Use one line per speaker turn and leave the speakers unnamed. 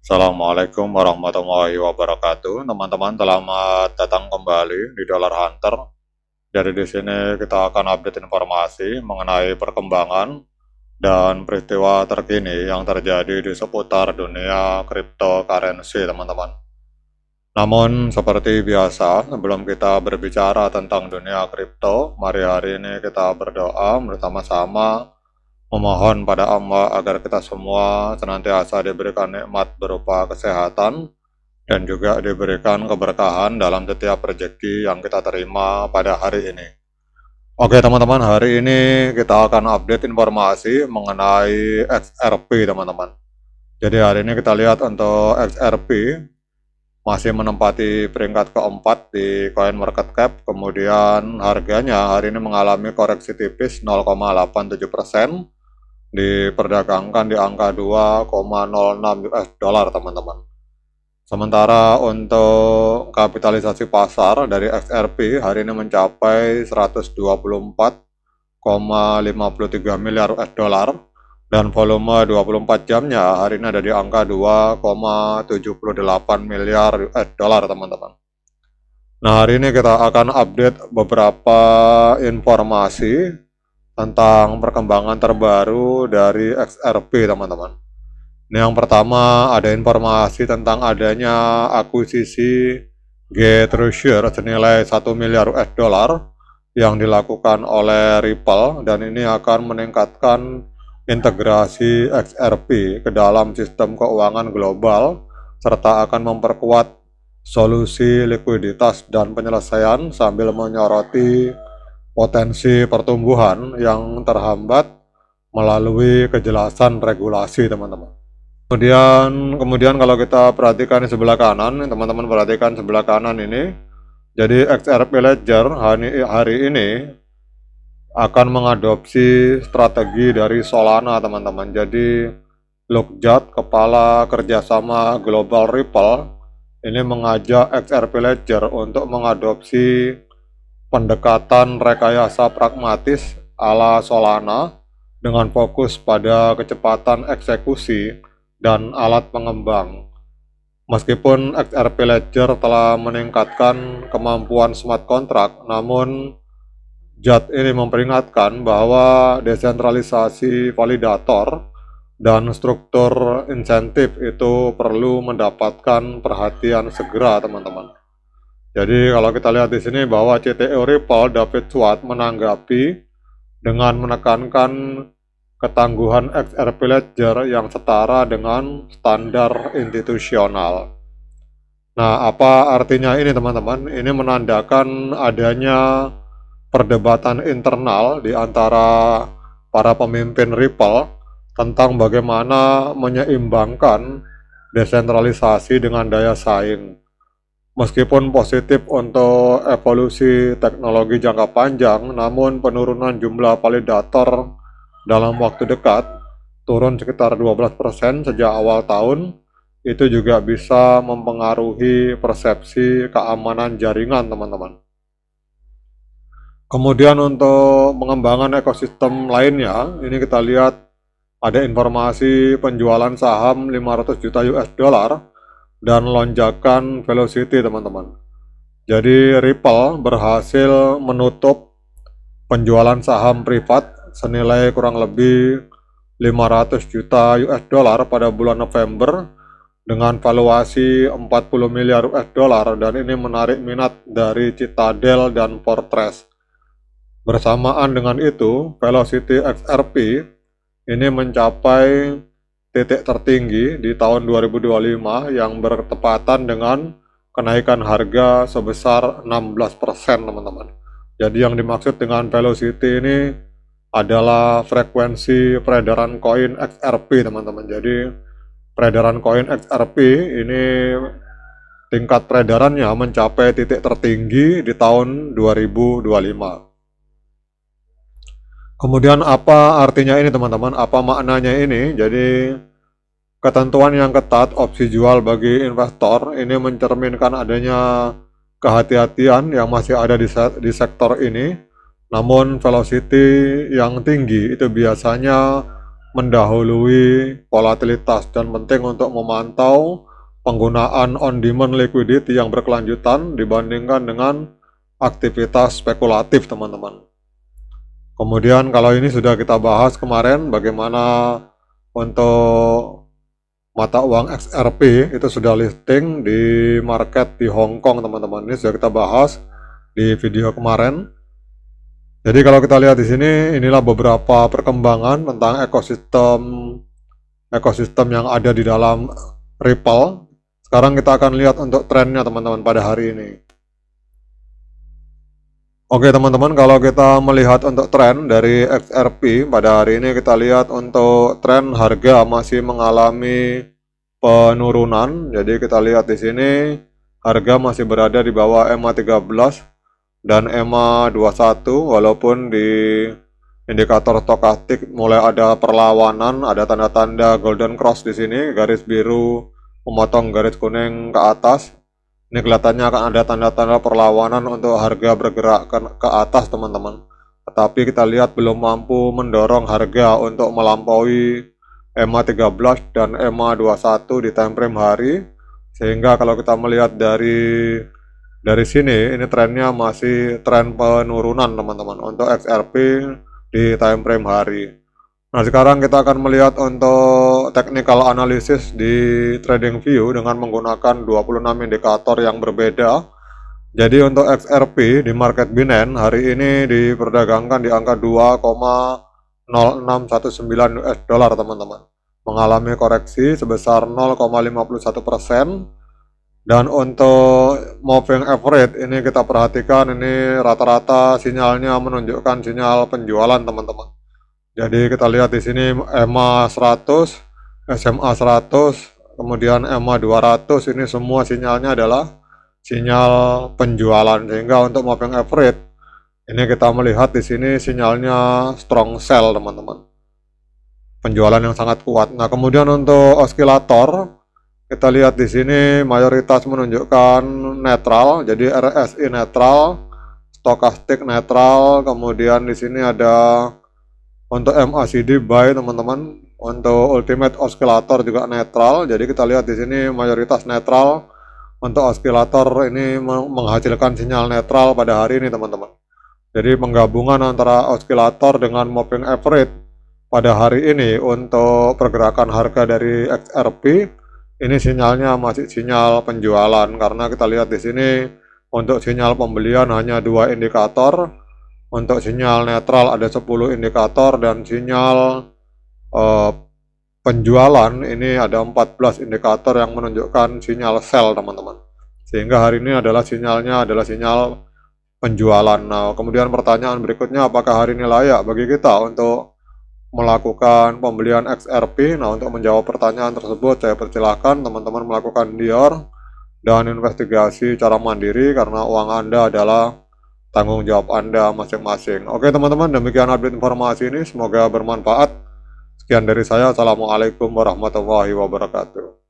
Assalamualaikum warahmatullahi wabarakatuh. Teman-teman, selamat datang kembali di Dollar Hunter. Jadi di sini kita akan update informasi mengenai perkembangan dan peristiwa terkini yang terjadi di seputar dunia cryptocurrency, teman-teman. Namun seperti biasa, sebelum kita berbicara tentang dunia kripto, mari hari ini kita berdoa bersama-sama memohon pada Allah agar kita semua senantiasa diberikan nikmat berupa kesehatan dan juga diberikan keberkahan dalam setiap rezeki yang kita terima pada hari ini. Oke teman-teman, hari ini kita akan update informasi mengenai XRP, teman-teman. Jadi hari ini kita lihat untuk XRP masih menempati peringkat keempat di CoinMarketCap, kemudian harganya hari ini mengalami koreksi tipis 0,87%, diperdagangkan di angka 2,06 US dollar, teman-teman. Sementara untuk kapitalisasi pasar dari XRP hari ini mencapai 124,53 miliar US dollar dan volume 24 jamnya hari ini ada di angka 2,78 miliar US dollar, teman-teman. Nah, hari ini kita akan update beberapa informasi tentang perkembangan terbaru dari XRP, teman-teman. Ini yang pertama, ada informasi tentang adanya akuisisi G-Treasure senilai 1 miliar US dollar yang dilakukan oleh Ripple, dan ini akan meningkatkan integrasi XRP ke dalam sistem keuangan global serta akan memperkuat solusi likuiditas dan penyelesaian sambil menyoroti potensi pertumbuhan yang terhambat melalui kejelasan regulasi, teman-teman. Kemudian kalau kita perhatikan di sebelah kanan, teman-teman perhatikan sebelah kanan ini. Jadi XRP Ledger hari ini akan mengadopsi strategi dari Solana, teman-teman. Jadi Luke Judd, kepala kerjasama Global Ripple, ini mengajak XRP Ledger untuk mengadopsi pendekatan rekayasa pragmatis ala Solana dengan fokus pada kecepatan eksekusi dan alat pengembang. Meskipun XRP Ledger telah meningkatkan kemampuan smart contract, namun Judd ini memperingatkan bahwa desentralisasi validator dan struktur insentif itu perlu mendapatkan perhatian segera, teman-teman. Jadi kalau kita lihat di sini bahwa CTO Ripple David Schwartz menanggapi dengan menekankan ketangguhan XRP Ledger yang setara dengan standar institusional. Nah, apa artinya ini, teman-teman? Ini menandakan adanya perdebatan internal di antara para pemimpin Ripple tentang bagaimana menyeimbangkan desentralisasi dengan daya saing. Meskipun positif untuk evolusi teknologi jangka panjang, namun penurunan jumlah validator dalam waktu dekat, turun sekitar 12% sejak awal tahun, itu juga bisa mempengaruhi persepsi keamanan jaringan, teman-teman. Kemudian untuk pengembangan ekosistem lainnya, ini kita lihat ada informasi penjualan saham 500 juta US dollar dan lonjakan velocity, teman-teman. Jadi Ripple berhasil menutup penjualan saham privat senilai kurang lebih 500 juta US dollar pada bulan November dengan valuasi 40 miliar US dollar, dan ini menarik minat dari Citadel dan Fortress. Bersamaan dengan itu, velocity XRP ini mencapai titik tertinggi di tahun 2025 yang bertepatan dengan kenaikan harga sebesar 16%, teman-teman. Jadi yang dimaksud dengan velocity ini adalah frekuensi peredaran koin XRP, teman-teman. Jadi peredaran koin XRP ini tingkat peredarannya mencapai titik tertinggi di tahun 2025. Kemudian apa artinya ini, teman-teman? Apa maknanya ini? Jadi ketentuan yang ketat opsi jual bagi investor ini mencerminkan adanya kehati-hatian yang masih ada di sektor ini. Namun velocity yang tinggi itu biasanya mendahului volatilitas dan penting untuk memantau penggunaan on-demand liquidity yang berkelanjutan dibandingkan dengan aktivitas spekulatif, teman-teman. Kemudian kalau ini sudah kita bahas kemarin, bagaimana untuk mata uang XRP itu sudah listing di market di Hong Kong, teman-teman. Ini sudah kita bahas di video kemarin. Jadi kalau kita lihat di sini, inilah beberapa perkembangan tentang ekosistem yang ada di dalam Ripple. Sekarang kita akan lihat untuk trennya, teman-teman, pada hari ini. Oke, teman-teman, kalau kita melihat untuk tren dari XRP pada hari ini, kita lihat untuk tren harga masih mengalami penurunan. Jadi kita lihat di sini harga masih berada di bawah EMA 13 dan EMA 21, walaupun di indikator stokastik mulai ada perlawanan, ada tanda-tanda golden cross di sini, garis biru memotong garis kuning ke atas. Ini kelihatannya akan ada tanda-tanda perlawanan untuk harga bergerak ke atas, teman-teman. Tetapi kita lihat belum mampu mendorong harga untuk melampaui EMA 13 dan EMA 21 di time frame hari. Sehingga kalau kita melihat dari sini, ini trennya masih tren penurunan, teman-teman, untuk XRP di time frame hari. Nah, sekarang kita akan melihat untuk technical analysis di TradingView dengan menggunakan 26 indikator yang berbeda. Jadi untuk XRP di market Binance hari ini diperdagangkan di angka 2,0619 US dollar, teman-teman. Mengalami koreksi sebesar 0,51%. Dan untuk moving average ini kita perhatikan, ini rata-rata sinyalnya menunjukkan sinyal penjualan, teman-teman. Jadi kita lihat di sini EMA 100, SMA 100, kemudian EMA 200, ini semua sinyalnya adalah sinyal penjualan. Sehingga untuk moving average ini kita melihat di sini sinyalnya strong sell, teman-teman. Penjualan yang sangat kuat. Nah, kemudian untuk oskilator kita lihat di sini mayoritas menunjukkan netral. Jadi RSI netral, stokastik netral, kemudian di sini ada untuk MACD buy, teman-teman. Untuk ultimate oscillator juga netral. Jadi kita lihat di sini mayoritas netral. Untuk oscillator ini menghasilkan sinyal netral pada hari ini, teman-teman. Jadi penggabungan antara oscillator dengan moving average pada hari ini untuk pergerakan harga dari XRP ini sinyalnya masih sinyal penjualan, karena kita lihat di sini untuk sinyal pembelian hanya 2 indikator. Untuk sinyal netral ada 10 indikator dan sinyal penjualan ini ada 14 indikator yang menunjukkan sinyal sell, teman-teman. Sehingga hari ini adalah sinyalnya adalah sinyal penjualan. Nah, kemudian pertanyaan berikutnya, apakah hari ini layak bagi kita untuk melakukan pembelian XRP? Nah, untuk menjawab pertanyaan tersebut saya persilahkan teman-teman melakukan DIOR dan investigasi cara mandiri, karena uang Anda adalah tanggung jawab Anda masing-masing. Oke, teman-teman, demikian update informasi ini, semoga bermanfaat. Sekian dari saya, assalamualaikum warahmatullahi wabarakatuh.